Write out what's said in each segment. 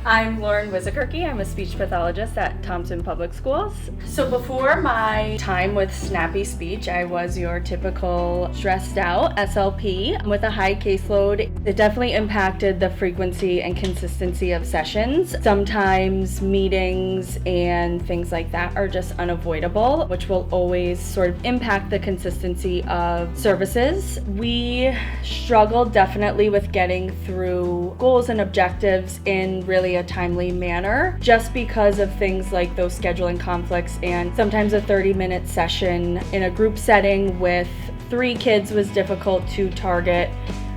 I'm Wissekerke. I'm a speech pathologist at Thompson Public Schools. So before my time with Snappy Speech, I was your typical stressed out SLP with a high caseload. It definitely impacted the frequency and consistency of sessions. Sometimes meetings and things like that are just unavoidable, which will always sort of impact the consistency of services. We struggled definitely with getting through goals and objectives in really a timely manner, just because of things like those scheduling conflicts, and sometimes a 30-minute session in a group setting with 3 kids was difficult to target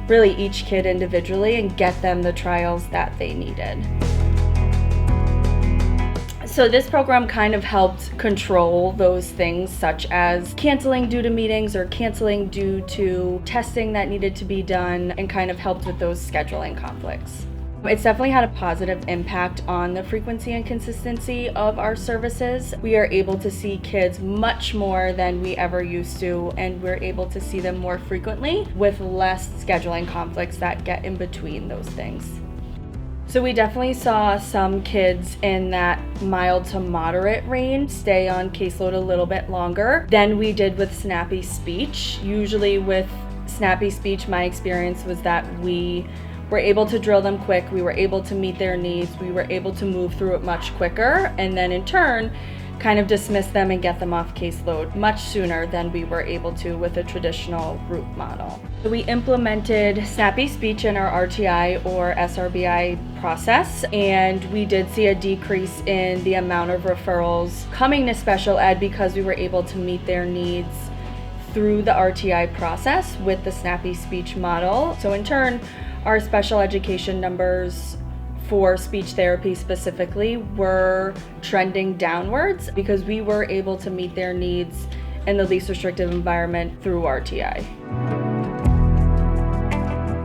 really each kid individually and get them the trials that they needed. So this program kind of helped control those things, such as canceling due to meetings or canceling due to testing that needed to be done, and kind of helped with those scheduling conflicts. It's definitely had a positive impact on the frequency and consistency of our services. We are able to see kids much more than we ever used to, and we're able to see them more frequently with less scheduling conflicts that get in between those things. So we definitely saw some kids in that mild to moderate range stay on caseload a little bit longer than we did with Snappy Speech. Usually with Snappy Speech, my experience was that we were able to drill them quick, we were able to meet their needs, we were able to move through it much quicker, and then in turn kind of dismiss them and get them off caseload much sooner than we were able to with a traditional group model. So we implemented Snappy Speech in our RTI or SRBI process, and we did see a decrease in the amount of referrals coming to special ed because we were able to meet their needs through the RTI process with the Snappy Speech model. So in turn, our special education numbers for speech therapy specifically were trending downwards because we were able to meet their needs in the least restrictive environment through RTI.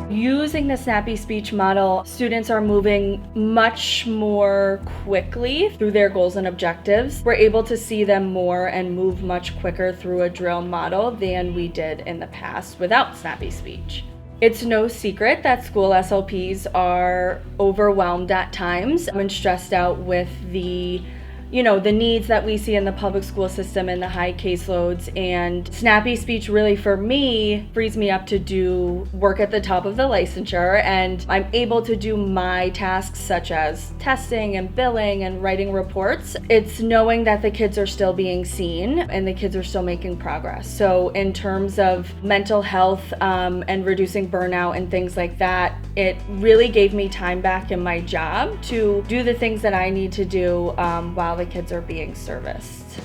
Using the Snappy Speech model, students are moving much more quickly through their goals and objectives. We're able to see them more and move much quicker through a drill model than we did in the past without Snappy Speech. It's no secret that school SLPs are overwhelmed at times and stressed out with the needs that we see in the public school system and the high caseloads. And Snappy Speech really, for me, frees me up to do work at the top of the licensure, and I'm able to do my tasks such as testing and billing and writing reports. It's knowing that the kids are still being seen and the kids are still making progress. So in terms of mental health and reducing burnout and things like that, it really gave me time back in my job to do the things that I need to do while the kids are being serviced.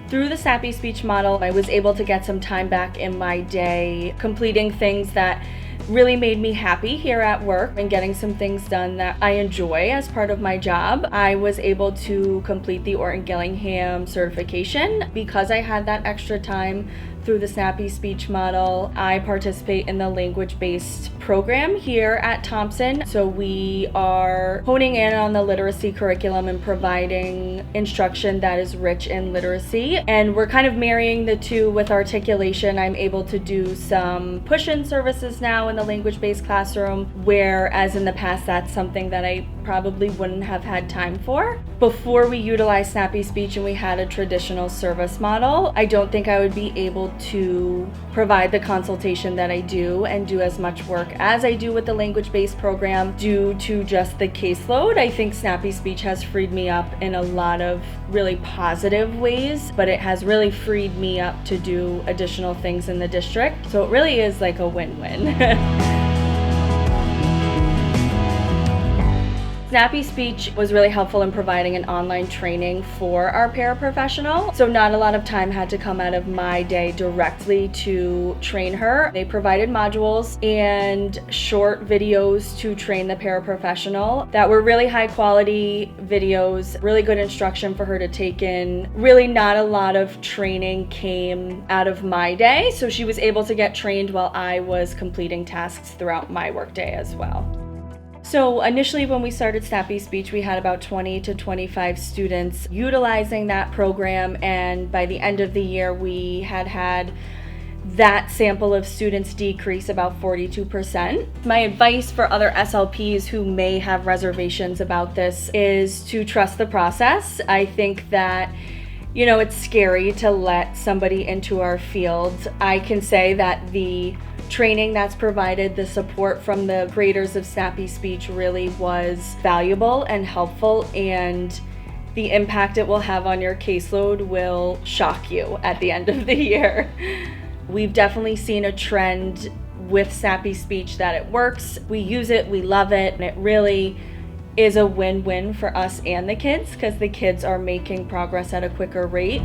Through the Snappy Speech model, I was able to get some time back in my day completing things that really made me happy here at work and getting some things done that I enjoy as part of my job. I was able to complete the Orton-Gillingham certification because I had that extra time through the Snappy Speech model. I participate in the language-based program here at Thompson. So we are honing in on the literacy curriculum and providing instruction that is rich in literacy. And we're kind of marrying the two with articulation. I'm able to do some push-in services now in the language-based classroom, whereas in the past that's something that I probably wouldn't have had time for. Before we utilized Snappy Speech and we had a traditional service model, I don't think I would be able to provide the consultation that I do and do as much work as I do with the language-based program due to just the caseload. I think Snappy Speech has freed me up in a lot of really positive ways, but it has really freed me up to do additional things in the district. So it really is like a win-win. Snappy Speech was really helpful in providing an online training for our paraprofessional, so not a lot of time had to come out of my day directly to train her. They provided modules and short videos to train the paraprofessional that were really high quality videos, really good instruction for her to take in. Really not a lot of training came out of my day, so she was able to get trained while I was completing tasks throughout my workday as well. So initially when we started Snappy Speech, we had about 20 to 25 students utilizing that program, and by the end of the year we had that sample of students decrease about 42%. My advice for other SLPs who may have reservations about this is to trust the process. I think that it's scary to let somebody into our field. I can say that the training that's provided, the support from the creators of Snappy Speech really was valuable and helpful, and the impact it will have on your caseload will shock you at the end of the year. We've definitely seen a trend with Snappy Speech that it works. We use it, we love it, and it really is a win-win for us and the kids because the kids are making progress at a quicker rate.